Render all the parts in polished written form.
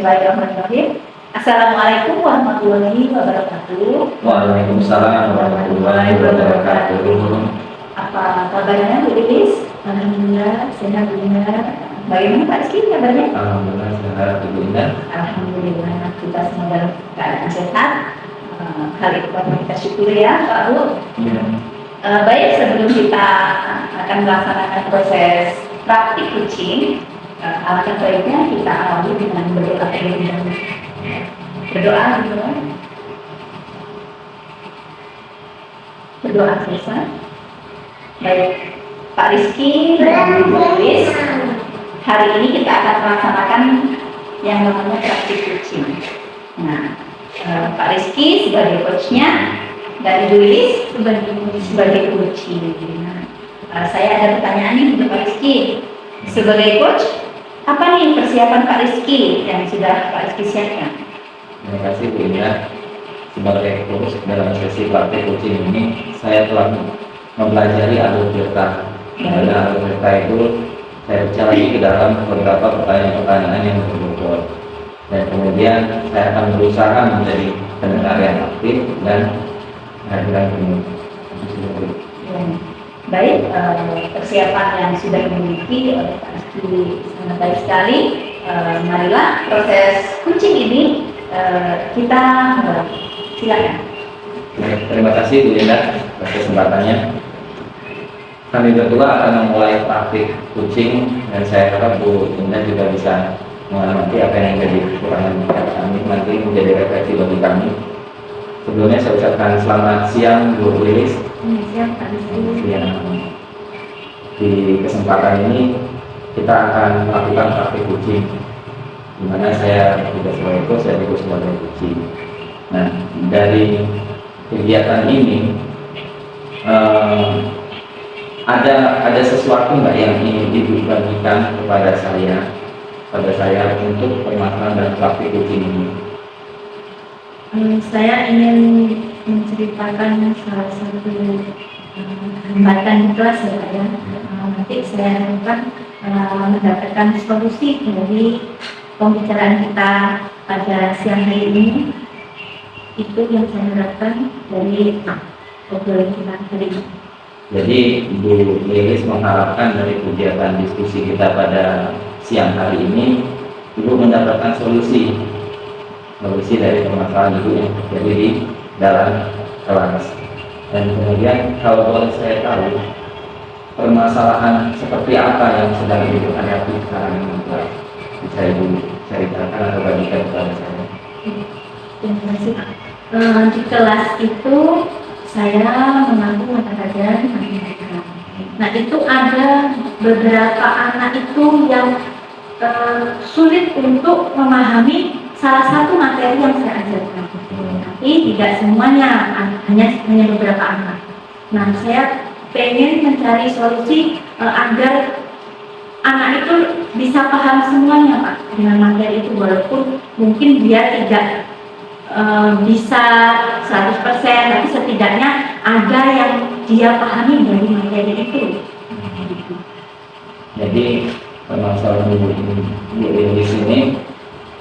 Bismillahirrahmanirrahim. Assalamualaikum warahmatullahi wabarakatuh. Waalaikumsalam warahmatullahi wabarakatuh. Apa kabarnya Bu Lilis? Alhamdulillah sehat benar. Bagaimana Pak Rizky kabarnya? Alhamdulillah sehat Bu Indah. Alhamdulillah kita semua dalam keadaan sehat. Hal itu kita syukuri ya Pak Bu. Baik, sebelum kita akan melaksanakan proses praktik kucing, alangkah baiknya kita awali dengan berdoa terlebih dahulu. Berdoa gitu kan? Berdoa selesai. Baik, Pak Rizky dan Bu Lilis, hari ini kita akan melaksanakan yang namanya praktik kucing. Nah, Pak Rizky sebagai coachnya dan Ibu Lilis sebagai coaching. Nah, saya ada pertanyaan nih untuk Pak Rizky. Sebagai coach, apa nih persiapan Pak Rizky yang sudah Pak Rizky siapkan? Terima kasih Bu Indah. Sebagai coach dalam sesi praktik coaching ini, saya telah mempelajari alur cerita. Pada alur cerita itu, saya baca lagi ke dalam beberapa pertanyaan-pertanyaan yang berbobot. Dan kemudian saya akan berusaha menjadi pendengar yang aktif dan menghadirkan ilmu. Baik, persiapan yang sudah dimiliki oleh Pak Rizky sangat baik sekali. Marilah proses coaching ini kita silakan. Terima kasih Bu Indah atas kesempatannya. Kami berdua akan memulai praktik coaching dan saya harap Bu Indah juga bisa mengamati apa yang menjadi kekurangan kami nanti menjadi refleksi bagi kami. Sebelumnya saya ucapkan selamat siang Bu Lilis. Siang Pak Rizky. Di kesempatan ini kita akan melakukan praktik coaching, di mana saya tidak sebagai coach, saya juga sebagai coaching. Nah, dari kegiatan ini ada sesuatu nggak yang ingin Ibu bagikan kepada saya untuk permasalahan dan praktik coaching ini? Saya ingin menceritakan salah satu hambatan di kelas ya Pak ya. Nanti saya harapkan mendapatkan solusi dari pembicaraan kita pada siang hari ini. Itu yang saya harapkan dari obrolan kita hari ini. Jadi Bu Lilis mengharapkan dari kegiatan diskusi kita pada siang hari ini, Ibu mendapatkan solusi dari permasalahan Ibu yang terjadi di dalam kelas. Dan kemudian kalau boleh saya tahu, permasalahan seperti apa yang sedang Ibu hadapi sekarang ini, bisa Ibu ceritakan atau bagikan kepada saya? Terima kasih. Di kelas itu saya mengambil mata pelajaran matematika. Nah itu ada beberapa anak itu yang sulit untuk memahami salah satu materi yang saya ajarkan. Tapi tidak semuanya, hanya beberapa anak. Nah saya pengen mencari solusi agar anak itu bisa paham semuanya Pak dengan materi itu, walaupun mungkin dia tidak bisa 100%, tapi setidaknya ada yang dia pahami dari materi itu. Jadi permasalahan Bu di sini,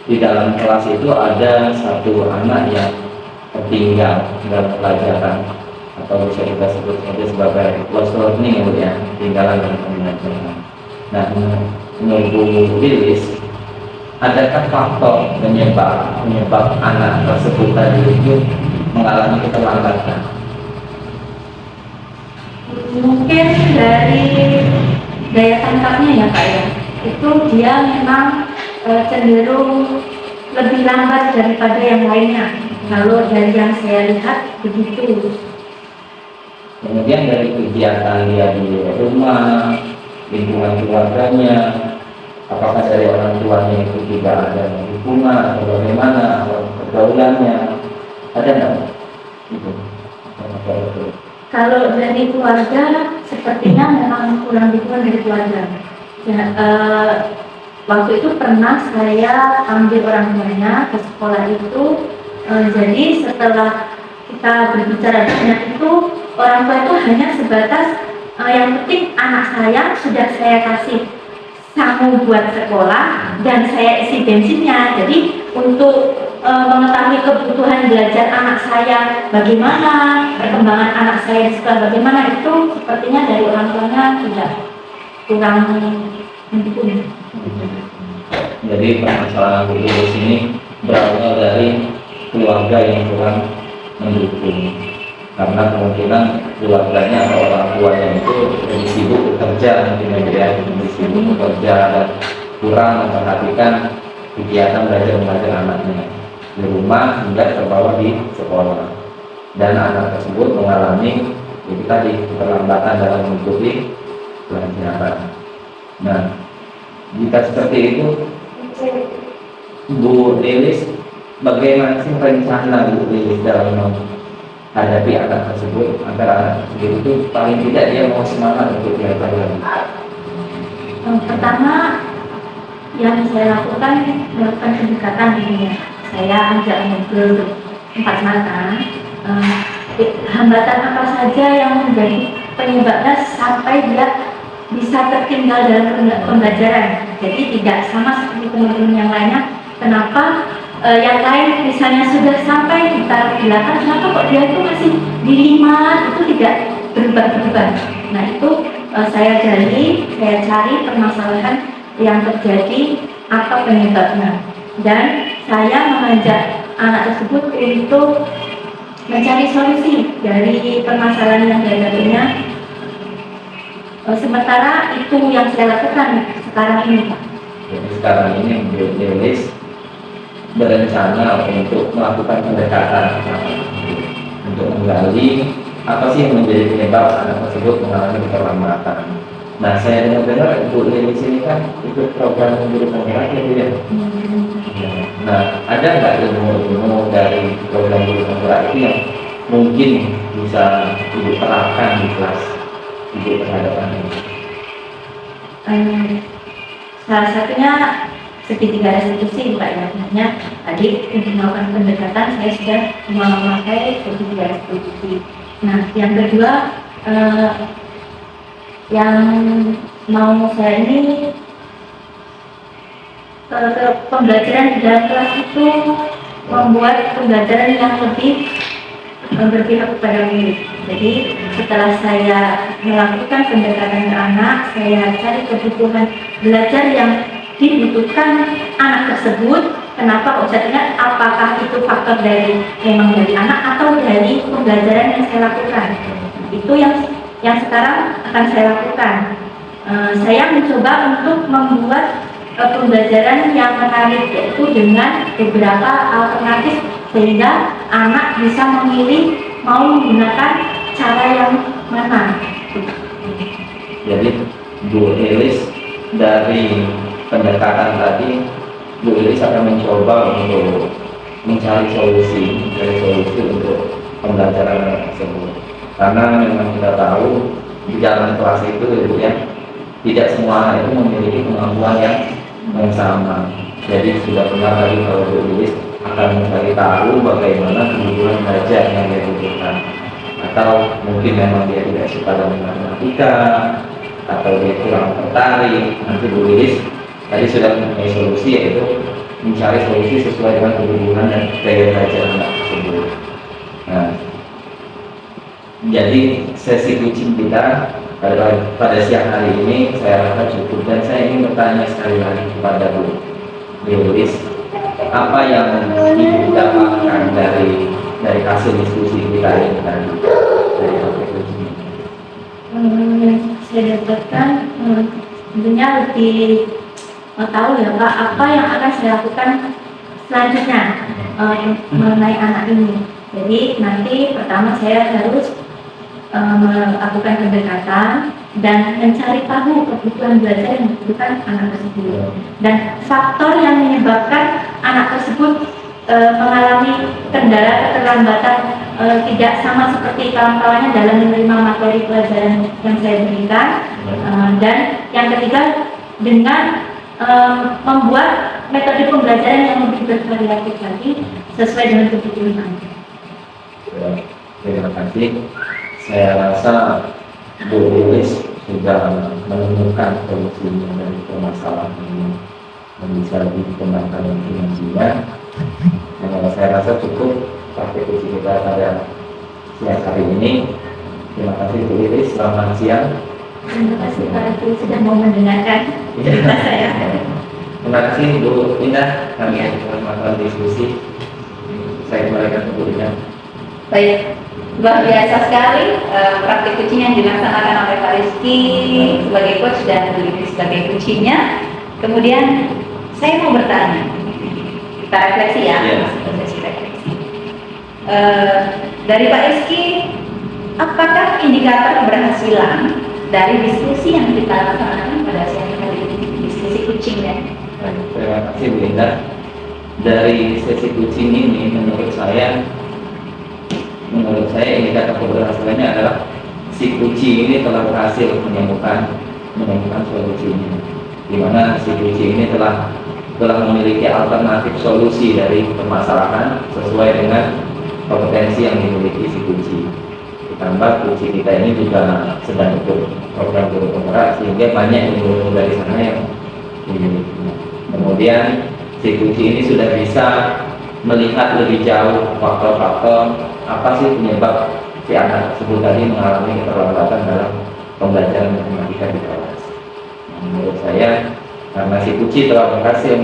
di dalam kelas itu ada satu anak yang tertinggal dalam pelajaran, atau bisa kita sebut saja sebagai lost learning ya, ketinggalan dalam pembelajaran. Nah, menurut Bu Lilis, adakah faktor penyebab anak tersebut tadi itu mengalami keterlambatan? Mungkin dari daya tangkapnya ya Pak ya, itu dia memang cenderung lebih lambat daripada yang lainnya. Kalau dari yang saya lihat begitu. Kemudian dari kegiatan dia di rumah, lingkungan keluarganya, apakah dari orang tuanya itu juga ada dukungan atau bagaimana pergaulannya, ada nggak? Kalau dari keluarga, sepertinya memang kurang dukungan dari keluarga. Ya, waktu itu pernah saya ambil orang tuanya ke sekolah itu, jadi setelah kita berbicara banyak itu, orang tua itu hanya sebatas yang penting anak saya sudah saya kasih sangu buat sekolah dan saya isi bensinnya. Jadi untuk mengetahui kebutuhan belajar anak saya bagaimana, perkembangan anak saya di sekolah bagaimana, itu sepertinya dari orang tuanya tidak kurang mendukung. Jadi permasalahan Bu Lilis ini berawal dari keluarga yang kurang mendukung, karena kemungkinan keluarganya atau orang tuanya itu lebih sibuk bekerja, mungkin ya, lebih sibuk bekerja dan kurang memperhatikan kegiatan belajar mengajar anaknya di rumah hingga terbawa di sekolah, dan anak tersebut mengalami itu tadi keterlambatan dalam mengikuti pelajaran. Nah, jika seperti itu, Bu Lilis, bagaimana sih rencana Bu Lilis dalam menghadapi anak tersebut, agar anak tersebut itu paling tidak dia mau semangat untuk belajar lagi? Pertama yang saya lakukan melakukan pendekatan ini ya. Saya ajak ngobrol empat mata, hambatan apa saja yang menjadi penyebabnya sampai dia bisa tertinggal dalam pembelajaran. Jadi tidak sama seperti teman-teman yang lainnya. Kenapa yang lain misalnya sudah sampai di tahap 8, kenapa kok dia itu masih di 5, itu tidak berubah-ubah. Nah itu saya gali, saya cari permasalahan yang terjadi, apa penyebabnya, dan saya mengajak anak tersebut untuk mencari solusi dari permasalahan yang dihadapinya. Sementara itu yang saya lakukan sekarang ini, Pak. Jadi sekarang ini Bu Lilis berencana untuk melakukan pendekatan untuk menggali apa sih yang menjadi penyebab anak tersebut mengalami keterlambatan. Nah, saya dengar Bu Lilis ini kan ikut program guru penggerak ya, Bu ya. Nah, ada nggak ilmu-ilmu dari program guru penggerak itu yang mungkin bisa Ibu terapkan di kelas Ibu berhadapan ini? Salah satunya segitiga restitusi, Pak ya. Artinya tadi untuk melakukan pendekatan saya sudah memakai segitiga restitusi. Nah, yang kedua yang mau saya ini pembelajaran di dalam kelas itu membuat pembelajaran yang lebih berpihak kepada murid. Jadi setelah saya melakukan pendekatan ke anak, saya cari kebutuhan belajar yang dibutuhkan anak tersebut. Kenapa konsepnya? Apakah itu faktor dari memang dari anak atau dari pembelajaran yang saya lakukan? Itu yang sekarang akan saya lakukan. Saya mencoba untuk membuat pembelajaran yang menarik, yaitu dengan beberapa alternatif sehingga anak bisa memilih mau menggunakan cara yang mana. Jadi Bu Lilis dari pendekatan tadi, Bu Lilis akan mencoba untuk mencari solusi untuk pembelajaran anak tersebut. Karena memang kita tahu di dalam kelas itu ya, tidak semua anak itu memiliki kemampuan yang sama. Jadi sudah benar tadi kalau Bu Lilis akan mencari tahu bagaimana kebutuhan belajar yang dia butuhkan, atau mungkin memang dia tidak suka dengan matematika atau dia kurang tertarik. Nanti Bu Lilis tadi sudah mempunyai solusi, yaitu mencari solusi sesuai dengan kebutuhan dan gaya belajar anak tersebut. Nah, jadi sesi coaching kita pada siang hari ini saya rasa cukup, dan saya ingin bertanya sekali lagi kepada Bu Lilis, apa yang Ibu dapatkan dari hasil diskusi kita ini tadi dari topik coaching? Saya dapatkan tentunya lebih tahu ya Pak, apa yang akan saya lakukan selanjutnya mengenai anak ini. Jadi nanti pertama saya harus melakukan pendekatan dan mencari tahu kebutuhan belajar yang dibutuhkan anak tersebut, dan faktor yang menyebabkan anak tersebut mengalami kendala keterlambatan tidak sama seperti kawan-kawannya dalam menerima materi pelajaran yang saya berikan. Dan yang ketiga, dengan membuat metode pembelajaran yang lebih bervariatif lagi sesuai dengan kebutuhan. Terima kasih. Saya rasa Bu Lilis sudah menemukan solusi dari permasalahan ini dan bisa lebih dikembangkan nantinya. Saya rasa cukup praktik uji kita pada siang hari ini. Terima kasih Bu Iris, selamat siang. Terima kasih Pak Ibu sudah mau mendengarkan cerita saya. Terima kasih Bu Indah, kami akan melakukan diskusi. Saya kembalikan ke Bu Indah. Baik, luar biasa sekali praktik coaching yang dilaksanakan oleh Pak Rizky sebagai coach dan Bu Iris sebagai coachingnya. Kemudian saya mau bertanya, kita refleksi ya, sesi refleksi. Dari Pak Rizky, apakah indikator keberhasilan dari diskusi yang kita laksanakan pada siang hari ini, diskusi coaching ya? Baik, terima kasih Bu Indah. Dari sesi coaching ini menurut saya indikator keberhasilannya adalah si coaching ini telah berhasil menemukan solusinya, di mana si coaching ini telah memiliki alternatif solusi dari permasalahan sesuai dengan kompetensi yang dimiliki si coaching. Ditambah coaching kita ini juga sedang ikut program guru penggerak sehingga banyak ilmu dari sana yang dimilikinya. Kemudian si coaching ini sudah bisa melihat lebih jauh faktor-faktor apa sih penyebab si anak tersebut tadi mengalami keterlambatan dalam pembelajaran matematika di kelas. Menurut saya, karena si Kuci telah berhasil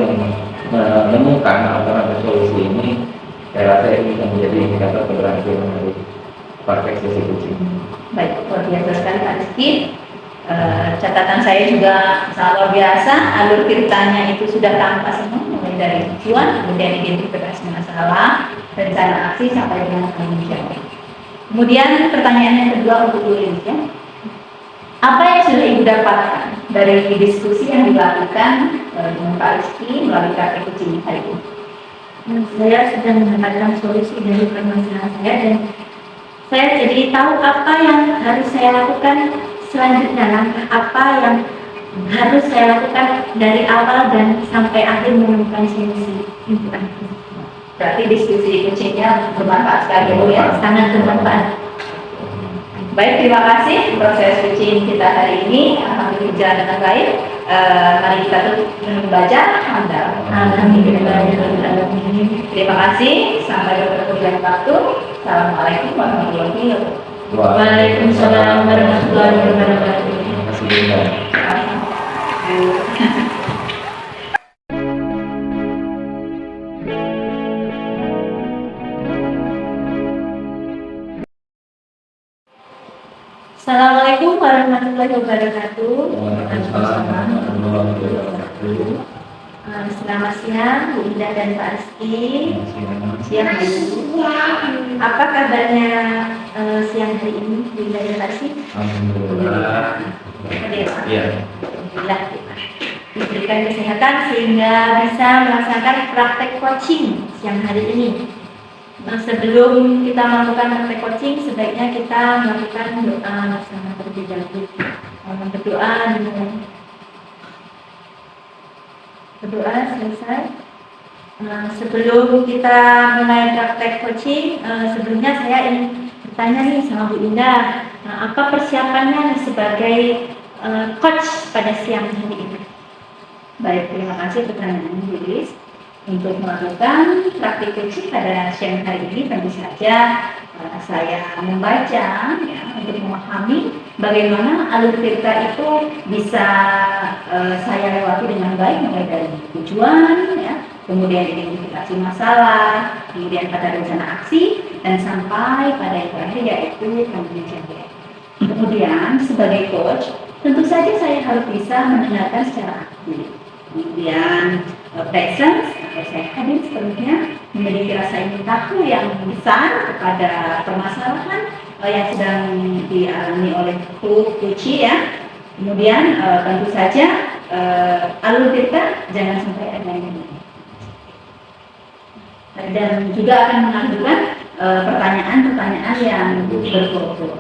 menemukan alternatif solusi ini, saya rasa ini bisa menjadi indikator keberhasilan dari praktek sesi Kuci. Baik, luar biasa sekali Pak Rizky. Catatan saya juga sangat luar biasa. Alur ceritanya itu sudah tampak semua, mulai dari tujuan, kemudian identifikasi masalah, rencana aksi sampai dengan tanggung jawab. Kemudian pertanyaan yang kedua untuk Bu Iris ya. Apa yang sudah Ibu dapatkan dari diskusi yang dilakukan dengan Pak Rizky melalui praktek coaching hari ini? Saya sudah mendapatkan solusi dari permasalahan saya dan saya jadi tahu apa yang harus saya lakukan selanjutnya, langkah apa yang harus saya lakukan dari awal dan sampai akhir menemukan solusi untuk aku. Berarti diskusi coachingnya bermanfaat sekali Bu ya? Sangat bermanfaat. Baik, terima kasih. Proses coaching kita hari ini alhamdulillah berjalan dengan baik. Mari kita tutup membaca hamdalah. Alhamdulillah. Terima kasih. Sampai bertemu di lain waktu. Assalamualaikum warahmatullahi wabarakatuh. Waalaikumsalam warahmatullahi wabarakatuh. Terima kasih Bu Indah. Assalamualaikum warahmatullahi wabarakatuh. Waalaikumsalam warahmatullahi wabarakatuh. Selamat siang Bu Indah dan Pak Rizky. Siang Bu. Apa kabarnya siang hari ini Bu Indah dan Pak Rizky? Alhamdulillah. Iya. Alhamdulillah diberikan kesehatan sehingga bisa melaksanakan praktek coaching siang hari ini. Sebelum kita melakukan praktek coaching, sebaiknya kita melakukan doa bersama terlebih dahulu. Berdoa dimulai. Berdoa selesai. Sebelum kita mulai praktek coaching, sebelumnya saya ingin bertanya nih sama Bu Indah, apa persiapannya sebagai coach pada siang hari ini? Baik, terima kasih pertanyaannya Bu Iris. Untuk melakukan praktik coaching pada siang hari ini tentu saja saya membaca ya, untuk memahami bagaimana alur cerita itu bisa saya lewati dengan baik, mulai dari tujuan ya, kemudian identifikasi masalah, kemudian pada rencana aksi, dan sampai pada yang terakhir yaitu tanggung jawab. Kemudian sebagai coach tentu saja saya harus bisa mendengarkan secara aktif. Kemudian presence atau saya hadir sepenuhnya, memiliki rasa ingin tahu yang besar kepada permasalahan yang sedang dialami oleh coach ya. Kemudian tentu saja alur cerita jangan sampai ada yang ini. Dan juga akan mengajukan pertanyaan-pertanyaan yang berpokok.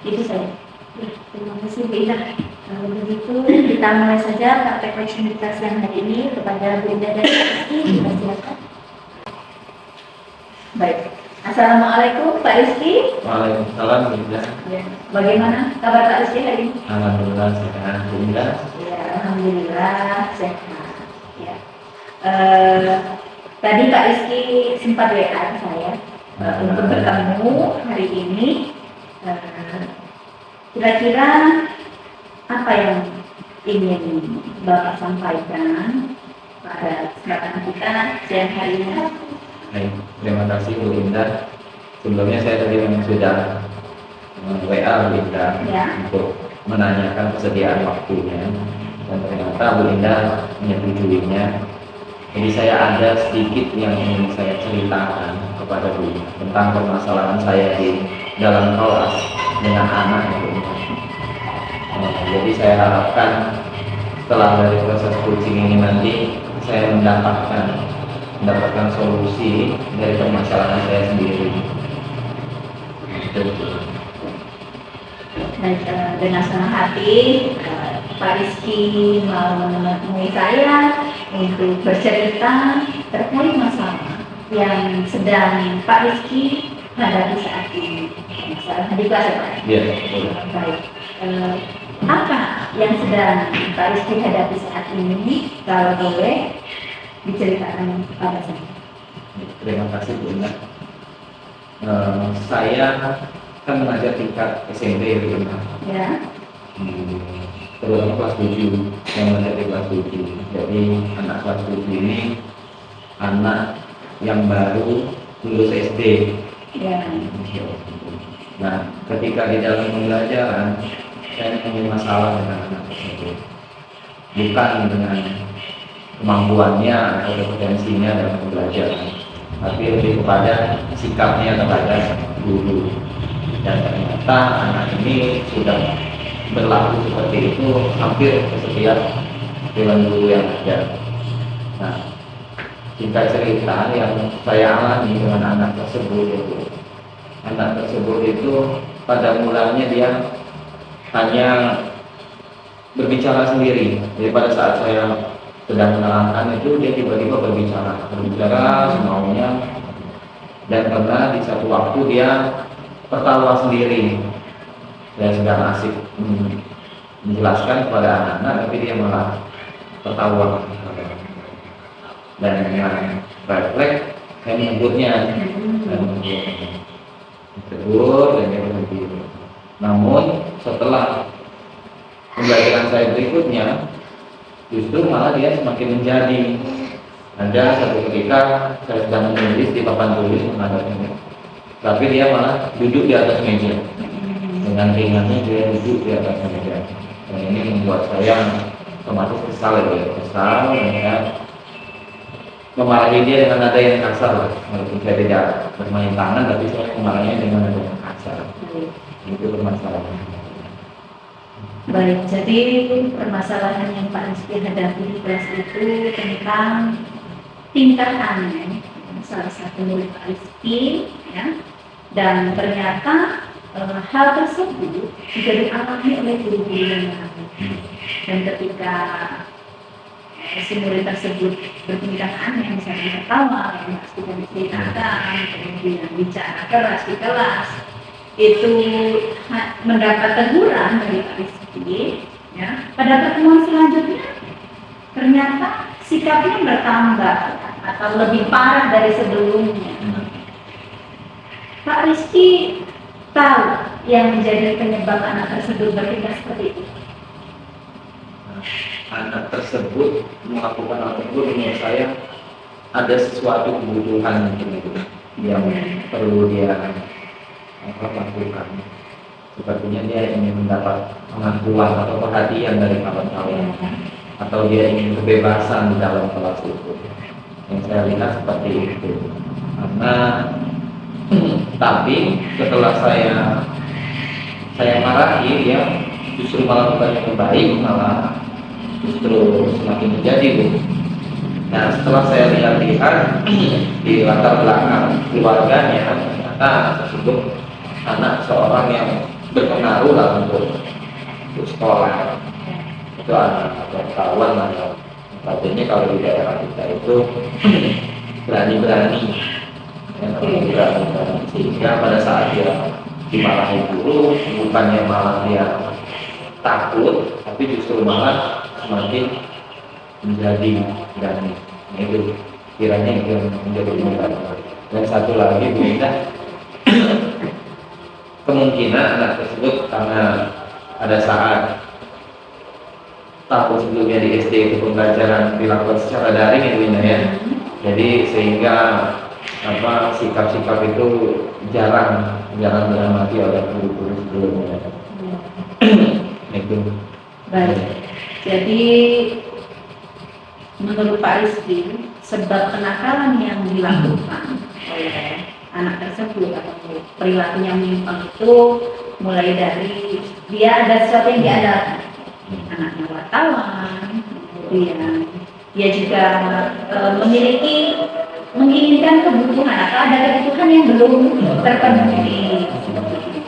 Itu saya. Terima kasih Bu Indah. Kalau begitu kita mulai saja praktek coaching kita siang hari ini kepada Bu Indah dan Rizky. Silakan. Baik, Assalamualaikum Pak Rizky. Waalaikumsalam, Bunda. Ya. Bagaimana kabar Pak Rizky hari ini? Alhamdulillah sehat, Bunda. Ya, alhamdulillah sehat. Ya. Tadi Pak Rizky sempat WA ke saya untuk bertemu hari ini. Kira-kira apa yang ingin Bapak sampaikan pada kesempatan kita siang hari ini? Baik, terima kasih Bu Linda. Sebelumnya saya tadi memang sudah WA Bu Linda Ya. untuk menanyakan kesediaan waktunya, dan ternyata Bu Linda menyetujuinya. Jadi saya ada sedikit yang ingin saya ceritakan kepada Bu Linda tentang permasalahan saya di dalam kelas dengan anak Bu Linda. Jadi saya harapkan setelah dari proses coaching ini nanti saya mendapatkan solusi dari permasalahan saya sendiri. Baik, dengan senang hati Pak Rizky mau menemui saya untuk bercerita terkait masalah yang sedang Pak Rizky hadapi saat ini. Masalah di kelas ya Pak? Iya, betul. Baik. Apa yang sedang Pak Rizky hadapi saat ini? Kalau boleh diceritakan kepada saya. Terima kasih Bu Indah. Saya kan mengajar tingkat SMP Bu Indah. Ya. Terutama kelas 7, yang mengajar di kelas 7. Jadi anak kelas 7 ini anak yang baru lulus SD. Ya. Nah, ketika di dalam pembelajaran saya punya masalah dengan anak tersebut, bukan dengan kemampuannya atau kompetensinya dalam pembelajaran, tapi lebih kepada sikapnya terhadap guru. Dan ternyata anak ini sudah berlaku seperti itu hampir ke setiap dewan guru yang ada. Nah, singkat cerita yang saya alami dengan anak tersebut itu pada mulanya dia hanya berbicara sendiri. Jadi pada saat saya sedang menerangkan itu dia tiba-tiba berbicara semaunya, dan pernah di satu waktu dia tertawa sendiri. Saya sedang asik menjelaskan kepada anak-anak, tapi dia malah tertawa. Dan dengan refleks saya menyebutnya dan tegur dan dia berhenti. Namun setelah pembelajaran saya berikutnya, justru malah dia semakin menjadi. Ada satu ketika saya sedang menulis di papan tulis menghadapnya, tapi dia malah duduk di atas meja. Dengan ringannya dia duduk di atas meja. Dan ini membuat saya otomatis kesal dan saya memarahi dia dengan nada yang kasar. Walaupun saya tidak bermain tangan, tapi saya memarahinya dengan nada yang kasar. Itu permasalahannya. Baik, jadi permasalahan yang Pak Rizky hadapi di kelas itu tentang tingkatannya salah satu murid Pak Rizky, ya. Dan ternyata hal tersebut juga dialami oleh guru-guru yang lain. Dan ketika si murid tersebut bertingkah aneh, misalnya tertawa, yang Pak Rizky tadi ceritakan, kemudian bicara keras di kelas, itu mendapat teguran dari Pak Rizky, ya. Pada pertemuan selanjutnya ternyata sikapnya bertambah atau lebih parah dari sebelumnya. Pak Rizky tahu yang menjadi penyebab anak tersebut bertindak seperti itu. Anak tersebut melakukan hal tersebut, menurut saya ada sesuatu kebutuhan yang perlu dia lakukan. Sepertinya dia ingin mendapat pengakuan atau perhatian dari kawan-kawan, atau dia ingin kebebasan di dalam kelas itu. Yang saya lihat seperti itu. Karena tapi setelah saya marahi, dia justru malah bukan yang baik, malah justru semakin menjadi. Nah, setelah saya lihat-lihat di latar belakang keluarganya, ternyata anak tersebut anak seorang yang berpengaruh lah untuk sekolah. Itu anak kawan lah. Artinya kalau di daerah kita itu berani-berani yang berat. Sehingga pada saat dia dimarahi guru, bukannya malah dia takut, tapi justru malah semakin menjadi berani. Nah, itu kiranya itu yang menjadi pembelajaran. Dan satu lagi Bu Indah, kemungkinan anak tersebut karena pada saat tahun sebelumnya di SD itu pembelajaran dilakukan secara daring ya Bu Indah ya. Jadi sehingga sikap-sikap itu jarang diamati oleh guru-guru sebelumnya. Itu. Baik. Jadi menurut Pak Rizky, sebab kenakalan yang dilakukan oleh anak tersebut atau perilakunya menyimpang itu mulai dari dia ada sesuatu yang diandalkan, anaknya wartawan, kemudian dia juga menginginkan kebutuhan atau ada kebutuhan yang belum terpenuhi.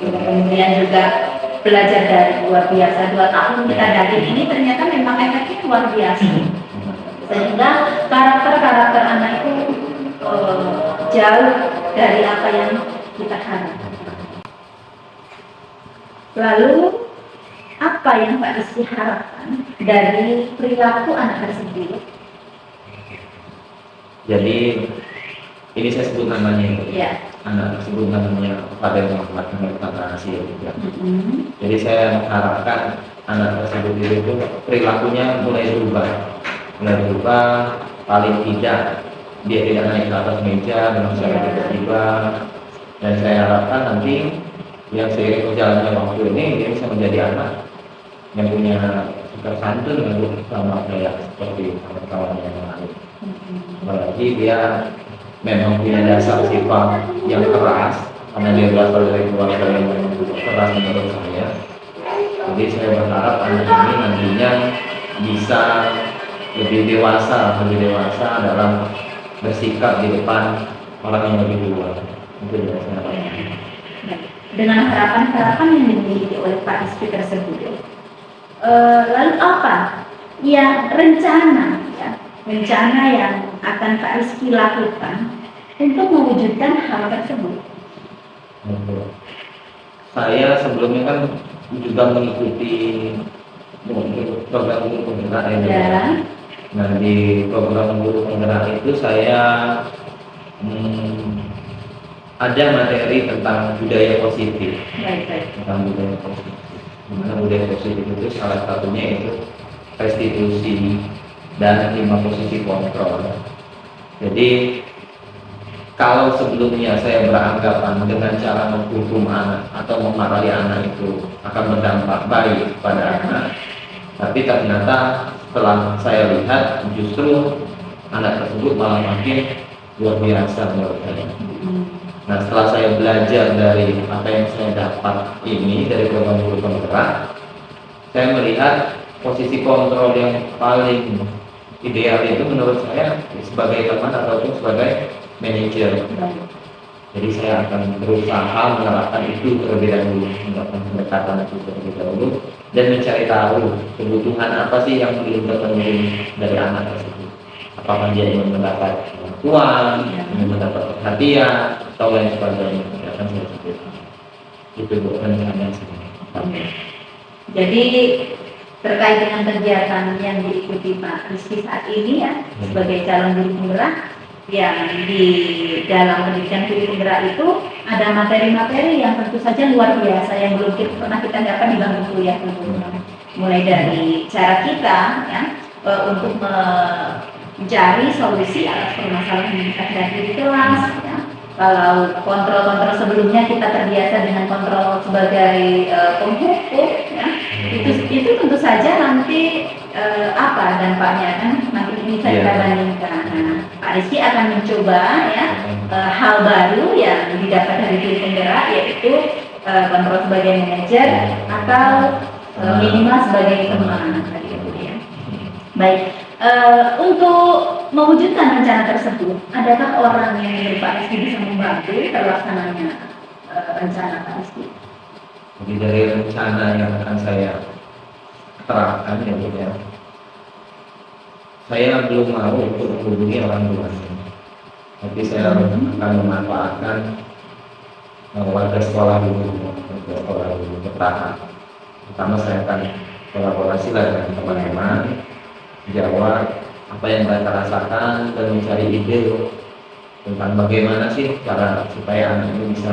Kemudian juga belajar dari luar biasa 2 tahun kita daring ini ternyata memang efeknya luar biasa. Sehingga karakter anak itu jauh dari apa yang kita harapkan. Lalu apa yang Pak Rizky harapkan dari perilaku anak tersebut? Jadi ini saya sebut namanya Ya. anak tersebut namanya Fadil Muhammad rahasia juga. Jadi saya mengharapkan anak tersebut itu perilakunya mulai berubah, paling tidak dia tidak naik ke atas meja dengan secara tiba-tiba, dan saya harapkan nanti yang seiring berjalannya waktu ini dia bisa menjadi anak yang punya sikap santun sama kayak seperti kawan-kawan yang lain. Apalagi dia memang punya dasar sifat yang keras karena dia berasal dari keluarga yang keras menurut saya. Jadi saya berharap anak ini nantinya bisa lebih dewasa dalam bersikap di depan orang yang lebih tua. Itu yang saya harapkan. Dengan harapan-harapan yang dimiliki oleh Pak Rizky tersebut, lalu apa yang rencana yang akan Pak Rizky lakukan untuk mewujudkan hal tersebut? Saya sebelumnya kan juga mengikuti program guru penggerak ya. Nah, di program guru penggerak itu saya ada materi tentang budaya positif. Tentang budaya positif. Dimana budaya positif itu salah satunya itu restitusi dan 5 posisi kontrol. Jadi kalau sebelumnya saya beranggapan dengan cara menghukum anak atau memarahi anak itu akan berdampak baik pada anak, tapi ternyata setelah saya lihat justru anak tersebut malah makin luar biasa menurut saya. Nah, setelah saya belajar dari apa yang saya dapat ini dari program guru penggerak, saya melihat posisi kontrol yang paling ideal itu menurut saya sebagai teman ataupun sebagai manajer. Jadi saya akan berusaha menerapkan itu terlebih dahulu, melakukan pendekatan itu terlebih dahulu dan mencari tahu kebutuhan apa sih yang belum terpenuhi dari anak tersebut. Apakah dia ingin mendapat bantuan, ingin mendapat perhatian, atau lain sebagainya. Akan saya sebutkan. Itu bukan hanya sebenarnya. Jadi terkait dengan kegiatan yang diikuti Pak Rizky saat ini ya sebagai calon guru penggerak, yang di dalam pendidikan guru penggerak itu ada materi-materi yang tentu saja luar biasa yang belum pernah kita dapat di bangku kuliah tentunya. Mulai dari cara kita ya untuk mencari solusi atas permasalahan yang kita hadapi di kelas ya. Kalau kontrol-kontrol sebelumnya kita terbiasa dengan kontrol sebagai penghukum ya, itu tentu saja nanti apa dampaknya kan nanti bisa kita bandingkan. Nah, Pak Rizky akan mencoba ya hal baru yang didapat dari guru penggerak, yaitu kontrol sebagai manajer atau minimal sebagai teman tadi ya. Baik. Untuk mewujudkan rencana tersebut, adakah orang yang menurut Pak Rizky bisa membantu terlaksananya rencana Pak Rizky? Jadi dari rencana yang akan saya terapkan saya belum mau untuk menghubungi orang tuanya. Nanti saya akan memanfaatkan warga sekolah dulu, keterangan. Pertama saya akan kolaborasi lah dengan teman-teman, jawab apa yang mereka rasakan dan mencari ide tentang bagaimana sih cara supaya anak ini bisa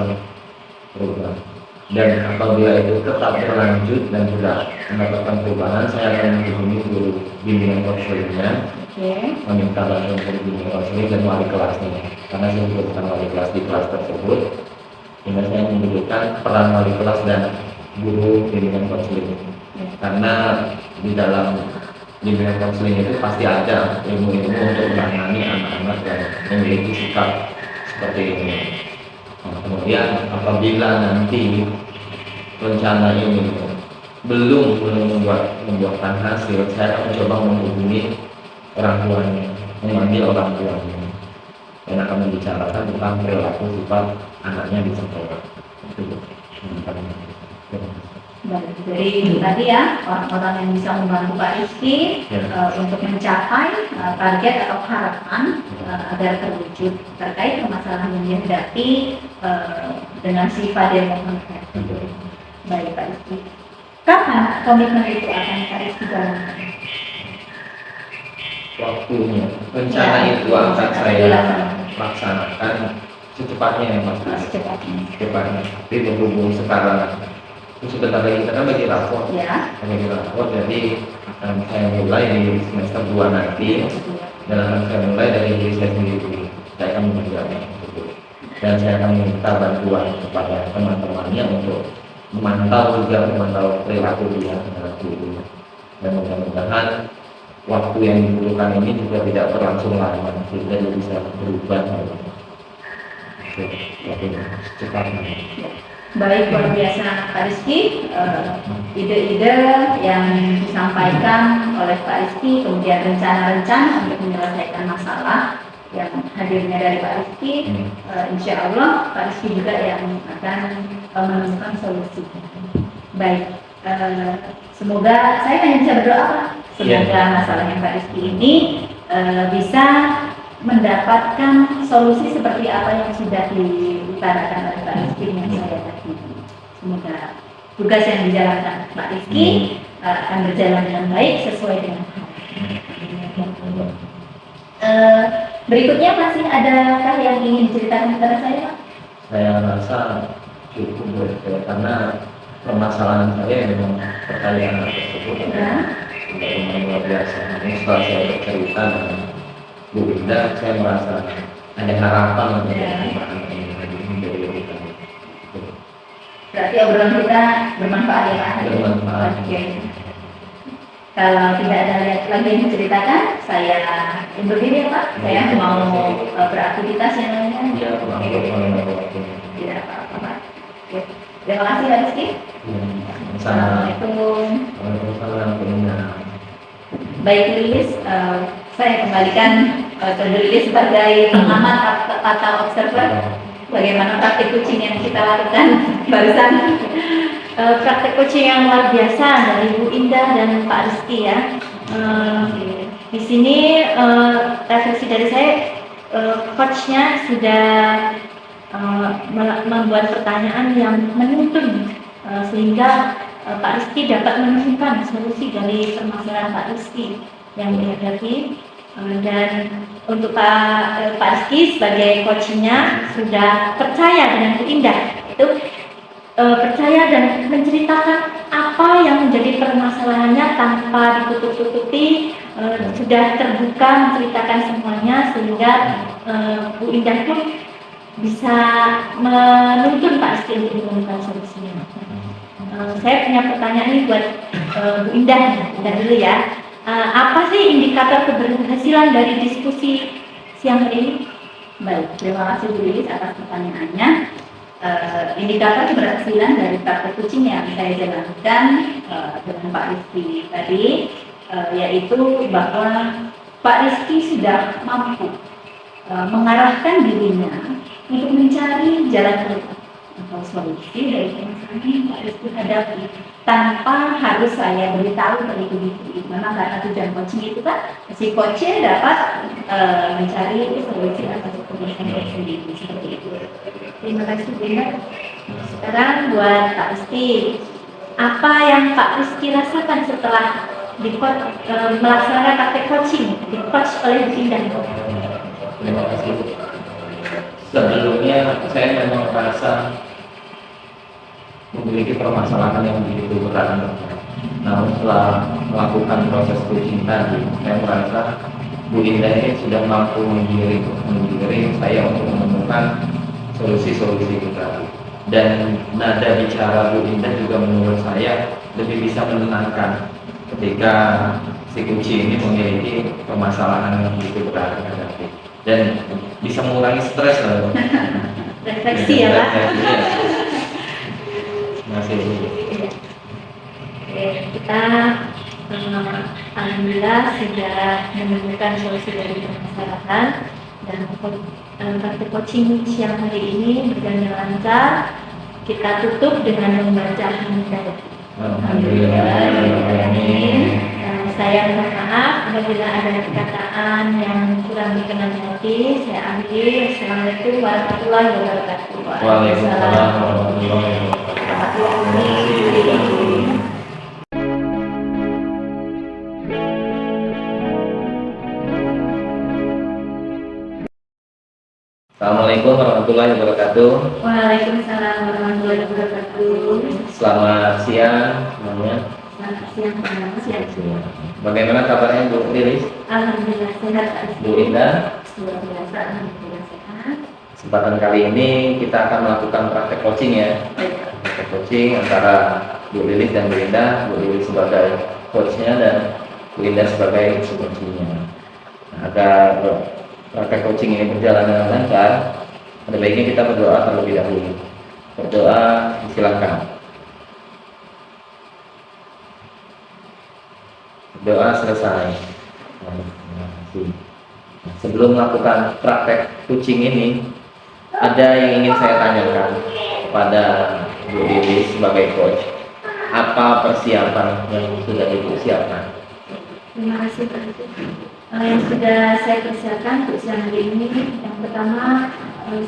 berubah. Dan apabila itu tetap berlanjut dan sudah mendapatkan perubahan, saya akan menghubungi guru bimbingan konselingnya, meminta bantuan dari bimbingan konseling dan wali kelasnya. Karena saya bukan wali kelas di kelas tersebut, sehingga saya membutuhkan peran wali kelas dan guru bimbingan konseling. Karena di dalam bimbingan konseling itu pasti ada ilmu-ilmu untuk menangani anak-anak yang memiliki sikap seperti ini. Nah, kemudian apabila nanti rencana ini belum membuahkan hasil, saya akan mencoba menghubungi orang tuanya, memanggil orang tuanya, dan akan membicarakan tentang perilaku sifat anaknya di sekolah. Baik, jadi itu tadi ya orang-orang yang bisa membantu Pak Rizky untuk mencapai target atau harapan agar terwujud terkait permasalahan yang dihadapi dengan sifat yang menghadap. Baik Pak Rizky, kapan komitmen itu akan Pak Rizky jalankan? Waktunya, rencana itu akan saya laksanakan secepatnya ya Mas. Secepatnya. Tapi berhubung sekarang sebentar lagi kita kan bagi rapor, jadi akan saya mulai di semester 2 nanti, dan akan saya mulai dari diri saya sendiri. Saya akan mengerjakan tersebut, dan saya akan minta bantuan kepada teman-temannya untuk memantau perilaku dia, dan mudah-mudahan waktu yang dibutuhkan ini juga tidak berlangsung lama, sehingga dia bisa berubah secepatnya. Baik, luar biasa Pak Rizky, ide-ide yang disampaikan oleh Pak Rizky, kemudian rencana-rencana untuk menyelesaikan masalah yang hadirnya dari Pak Rizky, insya Allah Pak Rizky juga yang akan menemukan solusi. Baik, semoga saya hanya bisa berdoa Pak, semoga masalah yang Pak Rizky ini bisa mendapatkan solusi seperti apa yang sudah diutarakan oleh Pak Rizky yang saya tadi. Semoga tugas yang dijalankan Pak Rizky akan berjalan dengan baik sesuai dengan harapan. Berikutnya masih adakah yang ingin diceritakan kepada saya Pak? Saya rasa cukup karena permasalahan saya memang pertanyaan tersebut sudah luar biasa. Ini setelah saya bercerita dengan Bu Indah, saya merasa ada harapan menjadi lebih baik. Berarti obrolan kita bermanfaat ya Pak? Bermanfaat. Kalau tidak ada lagi yang menceritakan, saya undur diri ya Pak. Saya mau beraktivitas yang lainnya. Ya, Tidak apa-apa Pak. Terima kasih Pak Rizky. Assalamualaikum. Baik Lilis, saya kembalikan ke Lilis sebagai pengamat atau observer. Bagaimana praktik coaching yang kita lakukan barusan? Praktek coaching yang luar biasa dari Bu Indah dan Pak Rizky ya. Di sini refleksi dari saya, coachnya sudah membuat pertanyaan yang menuntun sehingga Pak Rizky dapat menemukan solusi dari permasalahan Pak Rizky yang dihadapi. Dan untuk Pak Rizky sebagai coachnya sudah percaya dengan Bu Indah, itu percaya dan menceritakan apa yang menjadi permasalahannya tanpa ditutup-tutupi, sudah terbuka menceritakan semuanya sehingga Bu Indah pun bisa menuntun Pak Rizky untuk menemukan solusinya. Saya punya pertanyaan ini buat Bu Indah dulu ya. Apa sih indikator keberhasilan dari diskusi siang hari ini? Baik, terima kasih Bu Lilis atas pertanyaannya. Indikator keberhasilan dari praktek coaching yang saya jalankan dengan Pak Rizky tadi, yaitu bahwa Pak Rizky sudah mampu mengarahkan dirinya untuk mencari jalan keluar atau solusi dari permasalahan yang Pak Rizky hadapi tanpa harus saya beritahu begitu. Memang karena tujuan coaching itu kan si coachnya dapat mencari solusi atau SMP sendiri seperti itu. Terima kasih Bu Indah. Sekarang buat Pak Rizky, apa yang Pak Rizky rasakan setelah melaksanakan praktek coaching di coach oleh Bu Indah? Terima kasih. Sebelumnya saya memang merasa memiliki permasalahan yang begitu berat. Namun setelah melakukan proses coaching tadi, saya merasa Bu Indah ini sudah mampu menggiring saya untuk menemukan solusi-solusi kita. Dan nada bicara Bu Indah juga menurut saya lebih bisa menenangkan ketika si kunci ini memiliki permasalahan yang begitu berat dihadapi, dan bisa mengurangi stres loh. Refleksi ya Pak. Masih. Oke, kita alhamdulillah sudah menemukan solusi dari permasalahan, dan praktek coaching siang hari ini berjalan lancar. Kita tutup dengan membaca hamidah. Alhamdulillah. Saya mohon maaf apabila ada perkataan yang kurang berkenan hati. Saya akhiri. Assalamualaikum warahmatullahi wabarakatuh. Waalaikumsalam warahmatullahi wabarakatuh. Assalamualaikum warahmatullahi wabarakatuh. Waalaikumsalam warahmatullahi wabarakatuh. Selamat siang semuanya. Selamat siang, selamat siang. Bagaimana kabarnya Bu Lilis? Alhamdulillah sehat Pak Rizky. Bu Indah? Luar biasa, alhamdulillah sehat. Kesempatan kali ini kita akan melakukan praktek coaching ya. Praktek coaching antara Bu Lilis dan Bu Indah. Bu Lilis sebagai coachnya dan Bu Indah sebagai coachingnya. Nah, agar praktek coaching ini berjalan dengan lancar, ada baiknya kita berdoa terlebih dahulu. Berdoa, silakan. Doa selesai. Terima kasih. Sebelum melakukan praktek coaching ini, ada yang ingin saya tanyakan kepada Bu Lilis sebagai coach. Apa persiapan yang sudah Ibu siapkan? Terima kasih Pak Rizky. Yang sudah saya persiapkan untuk siang hari ini, yang pertama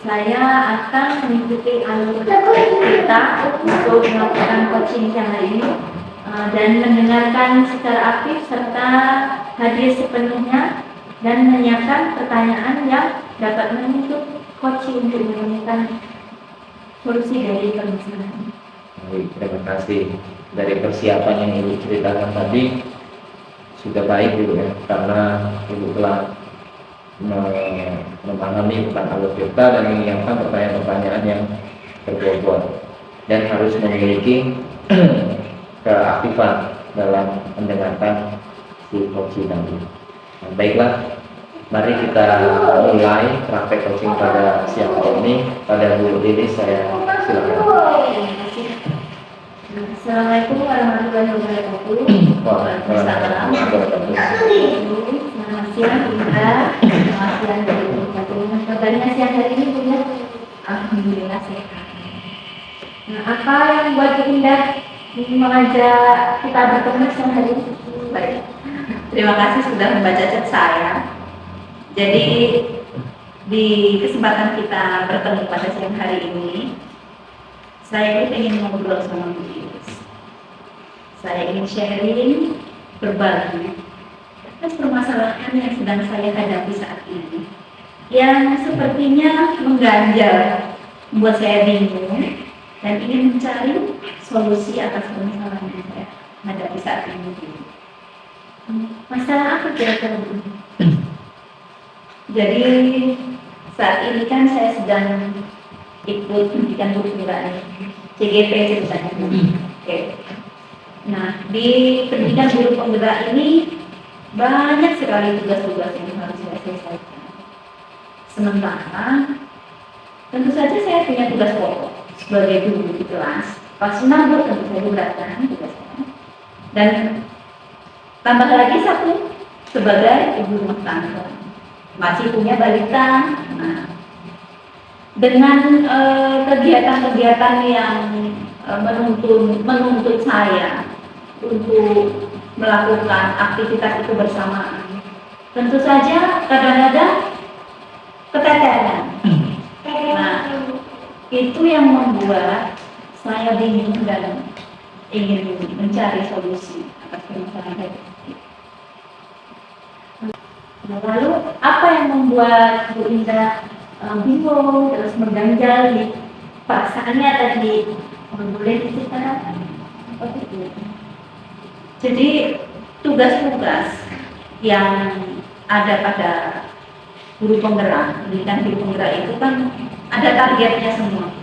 saya akan mengikuti alur kita untuk melakukan coaching siang hari ini, dan mendengarkan secara aktif serta hadir sepenuhnya dan menyiapkan pertanyaan yang dapat menuntut coaching untuk menemukan solusi dari permasalahan. Baik, terima kasih. Dari persiapan yang Ibu ceritakan tadi sudah baik Ibu ya, karena Ibu telah memahami tentang alur kita dan menyiapkan pertanyaan-pertanyaan yang berbobot dan harus memiliki keaktifan dalam mendengarkan si coaching tadi. Nah, baiklah, mari kita mulai praktek coaching pada siang hari ini. Pada Bu Lilis saya silakan. Assalamualaikum warahmatullahi wabarakatuh. Waalaikumsalam warahmatullahi wabarakatuh. Selamat siang Bunda. Selamat siang dari Bagaimana kabarnya siang hari ini Bunda? Alhamdulillah sehat. Nah, apa yang buat Bunda mengajak kita bertemu siang hari ini? Baik. Terima kasih sudah membaca chat saya. Jadi di kesempatan kita bertemu pada siang hari ini, saya ingin ngobrol sama Bu Lilis. Saya ingin sharing, berbagi atas permasalahan yang sedang saya hadapi saat ini, yang sepertinya mengganjal, membuat saya bingung dan ingin mencari solusi atas permasalahan yang saya hadapi saat ini. Masalah apa kira-kira Bu? Jadi saat ini kan saya sedang ikut pendidikan guru penggerak CGP ceritanya. Oke. Nah, di pendidikan guru penggerak ini banyak sekali tugas-tugas yang harus saya selesaikan. Sementara tentu saja saya punya tugas pokok sebagai guru di kelas. Kelas 6 tentu saya beratkan tugasnya. Dan tambah lagi satu sebagai ibu rumah tangga. Masih punya balita. Nah, dengan kegiatan-kegiatan yang menuntut saya untuk melakukan aktivitas itu bersamaan, tentu saja kadang-kadang keteteran. itu yang membuat saya bingung dan ingin mencari solusi atas permasalahan itu. Nah, lalu apa yang membuat Bu Indah bingung terus mengganjal di perasaannya tadi? Boleh diceritakan? Jadi tugas-tugas yang ada pada guru penggerak, pendidikan guru penggerak itu kan ada targetnya semua.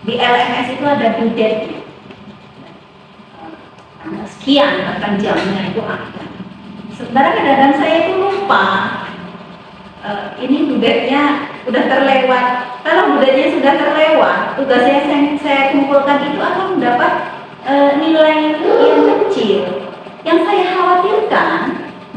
Di LMS itu ada due date, sekian akan jamnya itu ada. Sementara kadang-kadang saya itu lupa, ini due date-nya udah terlewat. Kalau due date-nya sudah terlewat, tugasnya yang saya kumpulkan itu akan mendapat nilai yang kecil. Yang saya khawatirkan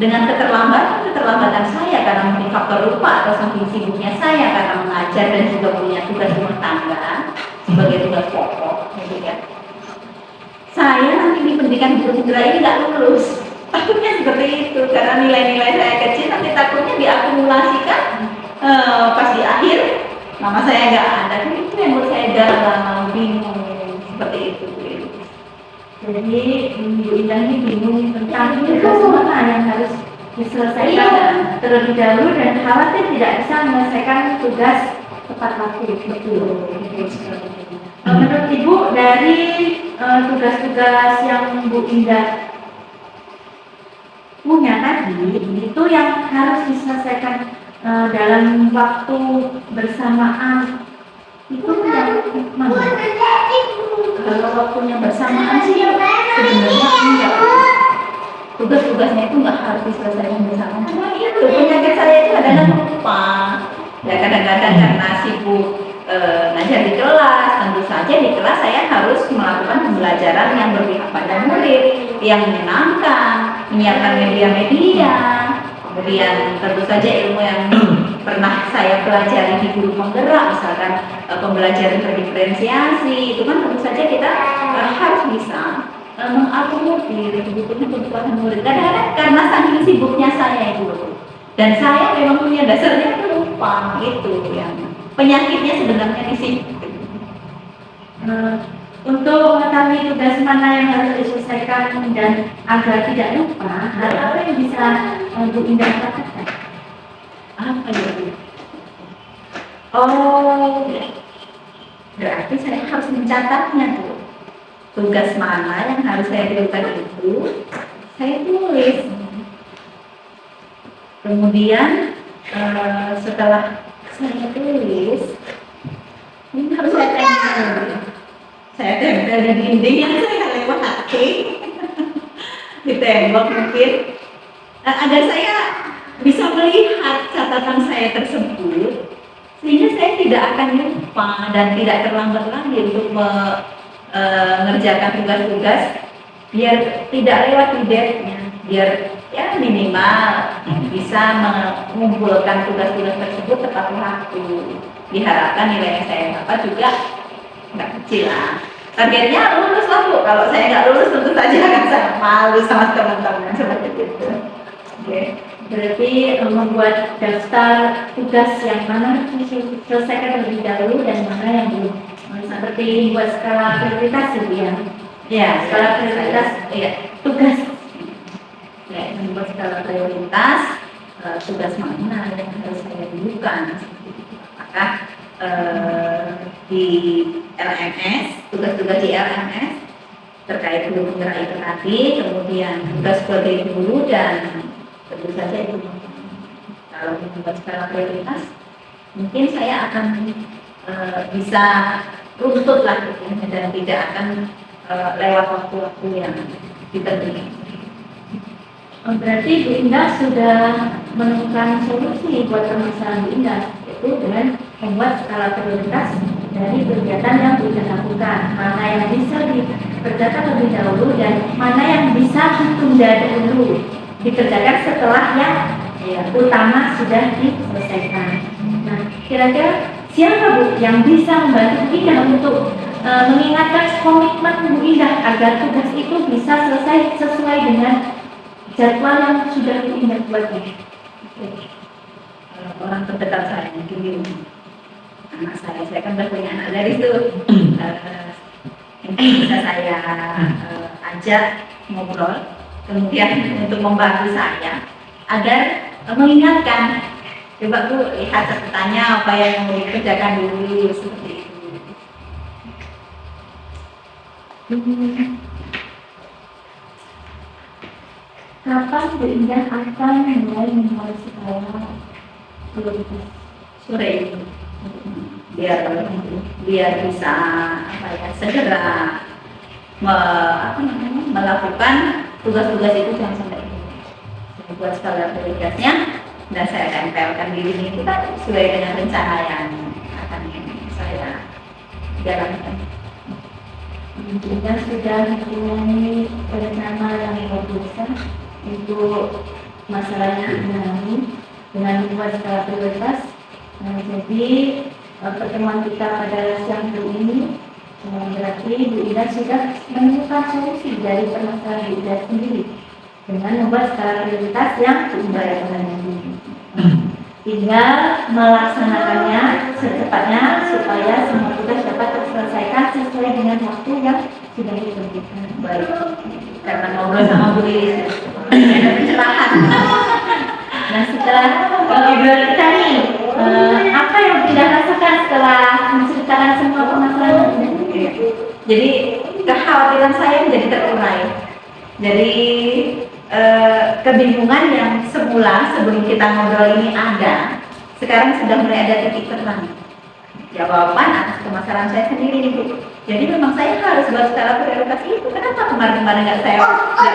dengan keterlambatan saya karena mungkin faktor lupa atau saking sibuknya saya karena mengajar dan juga punya tugas rumah tangga sebagai tugas pokok, gitu kan. Saya nanti di pendidikan guru penggerak ini nggak lulus. Takutnya seperti itu karena nilai-nilai saya kecil nanti takutnya diakumulasikan pas di akhir nama saya nggak ada. Itu yang menurut saya galau, bingung seperti itu. Jadi Bu Indah ini bingung tentang tugas mana yang harus diselesaikan terlebih dahulu dan khawatir tidak bisa menyelesaikan tugas tepat waktu. Betul. Menurut Ibu dari tugas-tugas yang Bu Indah punya tadi itu yang harus diselesaikan dalam waktu bersamaan itu yang mana? Kalau waktunya bersamaan sih sebenarnya enggak. Tugas-tugasnya itu nggak harus diselesaikan bersama. Cuma itu penyakit saya itu kadang-kadang lupa. Ya kadang-kadang karena sibuk ngajar di kelas, tentu saja di kelas saya harus melakukan pembelajaran yang berpihak pada murid, yang menyenangkan, menyiapkan media-media, kemudian tentu saja ilmu yang pernah saya pelajari di guru penggerak, misalkan pembelajaran berdiferensiasi, itu kan tentu saja kita harus bisa mengakomodir kebutuhan murid. Kadang-kadang karena saking sibuknya saya itu, dan saya memang punya dasarnya lupa, itu yang penyakitnya sebenarnya di sini. Untuk mengetahui tugas mana yang harus diselesaikan dan agar tidak lupa, hal apa yang bisa Bu Indah katakan? Apa ya? Oh, berarti saya harus mencatatnya tuh. Tugas mana yang harus saya lakukan itu, saya tulis. Kemudian setelah saya tulis, ini harus saya tempel. Saya tempel di dinding yang saya lewati, di tembok mungkin, agar saya bisa melihat catatan saya tersebut, sehingga saya tidak akan lupa dan tidak terlambat lagi untuk mengerjakan tugas-tugas, biar tidak lewat due-date-nya, biar ya minimal bisa mengumpulkan tugas-tugas tersebut tepat waktu. Diharapkan nilai yang saya dapat juga nggak kecil lah. Targetnya lulus lah Bu. Kalau saya nggak lulus tentu saja akan sangat malu sama teman-teman seperti itu. Oke. Berarti membuat daftar tugas yang mana harus diselesaikan terlebih dahulu dan mana yang belum. Seperti buat skala prioritas gitu ya. Ya, Skala prioritas ya. tugas. Ya, membuat skala prioritas tugas mana yang harus saya dulukan. Apakah di LMS, tugas-tugas di LMS terkait guru penggerak itu tadi, kemudian tugas sebagai guru dan tentu saja itu kalau membuat skala prioritas mungkin saya akan bisa runtut lah gitu, dan tidak akan lewat waktu-waktu yang ditentukan. Berarti Bu Indah sudah menemukan solusi buat permasalahan Bu Indah, yaitu dengan membuat skala prioritas dari kegiatan yang Bu Indah lakukan, mana yang bisa dikerjakan lebih dahulu dan mana yang bisa ditunda dahulu, dikerjakan setelah yang utama sudah diselesaikan. Nah, kira-kira siapa Bu yang bisa membantu Bu Indah untuk mengingatkan komitmen Bu Indah agar tugas itu bisa selesai sesuai dengan jadwal yang sudah Bu Indah buatnya? Orang terdekat saya mungkin di rumah. anak saya kan udah punya anak dari itu. Mungkin bisa saya ajak ngobrol, kemudian untuk membantu saya agar mengingatkan, coba Bu lihat catatannya apa yang mau dikerjakan dulu seperti itu. Kapan Bu Indah akan mulai memulai sekolah Sore ini, biar bisa segera melakukan tugas-tugas itu yang sampai ini. Saya buat skala prioritasnya dan saya tempelkan di sini itu kan sesuai dengan rencana yang akan saya jalankan. Kita sudah mempunyai rencana yang luar biasa untuk masalah ini dengan membuat skala prioritas. Jadi pertemuan kita pada siang hari ini berarti Bu Ida sudah menemukan solusi dari permasalahan Bu Ida sendiri dengan membuat skala prioritas yang Bu Ida ini. Tinggal melaksanakannya secepatnya supaya semua tugas dapat terselesaikan sesuai dengan waktu yang sudah ditentukan. Baik, karena ngobrol sama Bu Lilis ada pencerahan. Nah, setelah ngobrol kita nih, apa yang Bu Ida rasakan setelah menceritakan semua permasalahan? Jadi kekhawatiran saya menjadi terurai. Jadi kebingungan yang semula sebelum kita ngobrol ini ada, sekarang sudah mulai ada titik terang. Jawaban atas permasalahan saya sendiri nih Bu. Jadi memang saya harus buat skala prioritas itu. Kenapa kemarin-kemarin nggak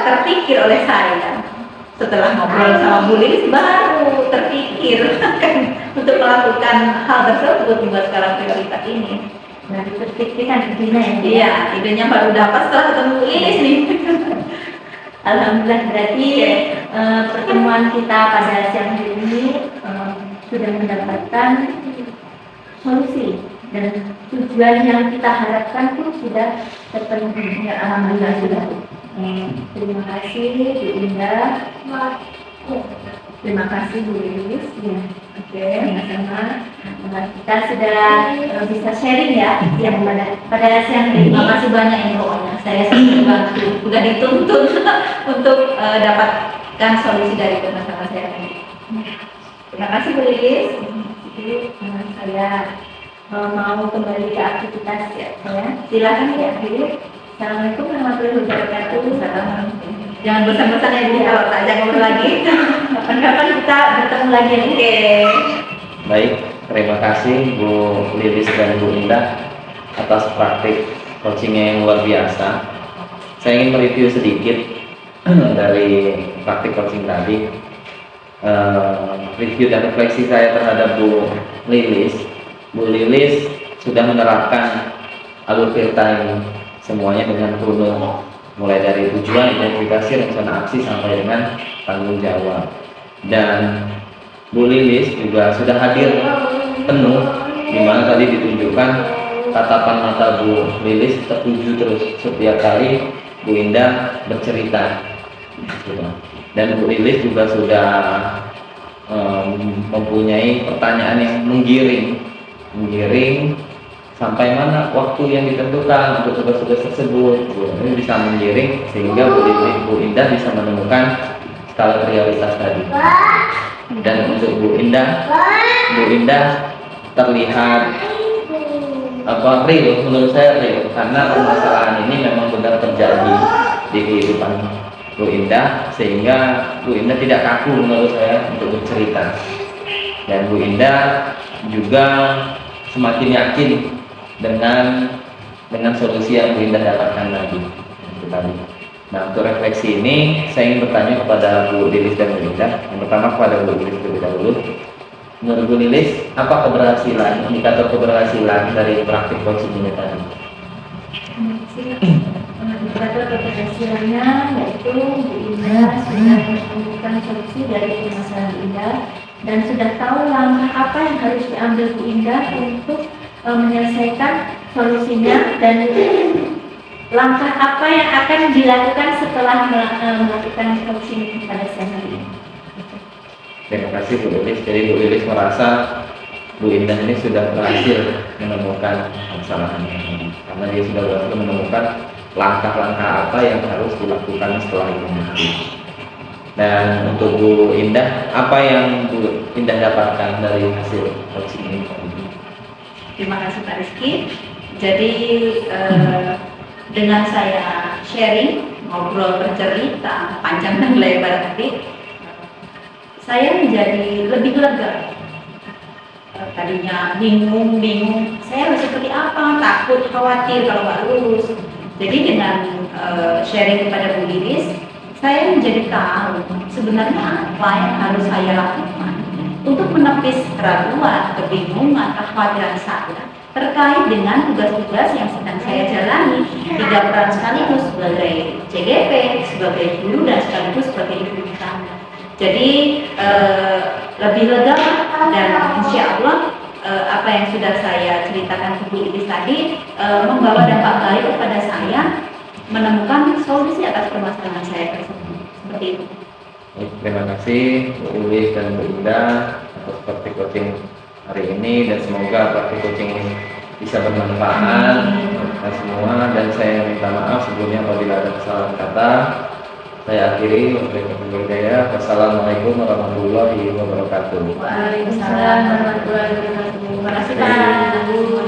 terpikir oleh saya? Setelah ngobrol sama Bu Lilis baru terpikir untuk melakukan hal tersebut membuat skala prioritas ini. Nah, terpikirkan idenya ya? Iya, idenya baru dapat setelah ketemu Bu Lilis nih. Alhamdulillah, berarti pertemuan kita pada siang hari ini sudah mendapatkan solusi dan tujuan yang kita harapkan pun sudah terpenuhi. Ya, alhamdulillah sudah. Terima kasih Bu Indah. Terima kasih Bu Lilis. Ya. Oke. Sama-sama. Kita sudah bisa sharing ya yang pada siang ini. Terima kasih banyak ya pokoknya. Saya sangat dibantu. Udah dituntun untuk dapatkan solusi dari permasalahan saya ini. Terima kasih Bu Lilis. Jadi saya mau kembali ke aktivitas ya. Silakan ya. Assalamualaikum warahmatullahi wabarakatuh. Assalamualaikum. Jangan bosan-bosan ya Bu kalau tak ajak ngobrol lagi. Kapan-kapan kita bertemu lagi. Oke. Baik, terima kasih Bu Lilis dan Bu Indah atas praktik coachingnya yang luar biasa. Saya ingin mereview sedikit dari praktik coaching tadi. Review dan refleksi saya terhadap Bu Lilis. Bu Lilis sudah menerapkan alur time semuanya dengan runut, mulai dari tujuan, identifikasi, rencana aksi sampai dengan tanggung jawab. Dan Bu Lilis juga sudah hadir penuh, di mana tadi ditunjukkan tatapan mata Bu Lilis tertuju terus setiap kali Bu Indah bercerita. Dan Bu Lilis juga sudah mempunyai pertanyaan yang menggiring sampai mana waktu yang ditentukan untuk tugas-tugas tersebut. Ini bisa menggiring sehingga Bu Indah bisa menemukan skala prioritas tadi. Dan untuk Bu Indah terlihat real, menurut saya real, karena permasalahan ini memang benar terjadi di kehidupan Bu Indah, sehingga Bu Indah tidak kaku menurut saya untuk bercerita. Dan Bu Indah juga semakin yakin dengan solusi yang Bu Indah dapatkan tadi. Nah, untuk refleksi ini saya ingin bertanya kepada Bu Lilis dan Bu Indah. Yang pertama kepada Bu Lilis terlebih dahulu. Menurut Bu Lilis, apa keberhasilan, indikator keberhasilan dari praktik coaching ini tadi? Indikator keberhasilannya yaitu Bu Indah sudah menemukan solusi dari permasalahan Bu Indah dan sudah tahu langkah apa yang harus diambil Bu Indah untuk menyelesaikan solusinya dan langkah apa yang akan dilakukan setelah melakukan coaching pada siang hari ini. Terima kasih Bu Lilis. Jadi Bu Lilis merasa Bu Indah ini sudah berhasil menemukan kesalahannya, karena dia sudah berhasil menemukan langkah-langkah apa yang harus dilakukan setelah itu nanti. Dan untuk Bu Indah, apa yang Bu Indah dapatkan dari hasil coaching ini? Terima kasih Pak Rizky. Jadi dengan saya sharing, ngobrol bercerita panjang dan lebar tadi, saya menjadi lebih lega. Tadinya bingung, saya harus seperti apa, takut, khawatir kalau nggak lulus. Jadi dengan sharing kepada Bu Iris, saya menjadi tahu sebenarnya apa yang harus saya lakukan untuk menepis keraguan, kebingungan, kekhawatiran saya terkait dengan tugas-tugas yang sedang saya jalani, 3 peran sekaligus sebagai CGP, sebagai guru, dan sekaligus sebagai ibu rumah tangga. Jadi lebih lega, dan insya Allah apa yang sudah saya ceritakan ke Bu Iris tadi membawa dampak baik kepada saya menemukan solusi atas permasalahan saya tersebut. Seperti itu. Terima kasih Bu Iris dan Bu Indah atas praktik coaching hari ini, dan semoga praktik coaching ini bisa bermanfaat untuk kita semua. Dan saya minta maaf sebelumnya apabila ada kesalahan kata. Saya akhiri. Wassalamualaikum warahmatullahi wabarakatuh. Waalaikumsalam warahmatullahi wabarakatuh. Terima kasih Pak.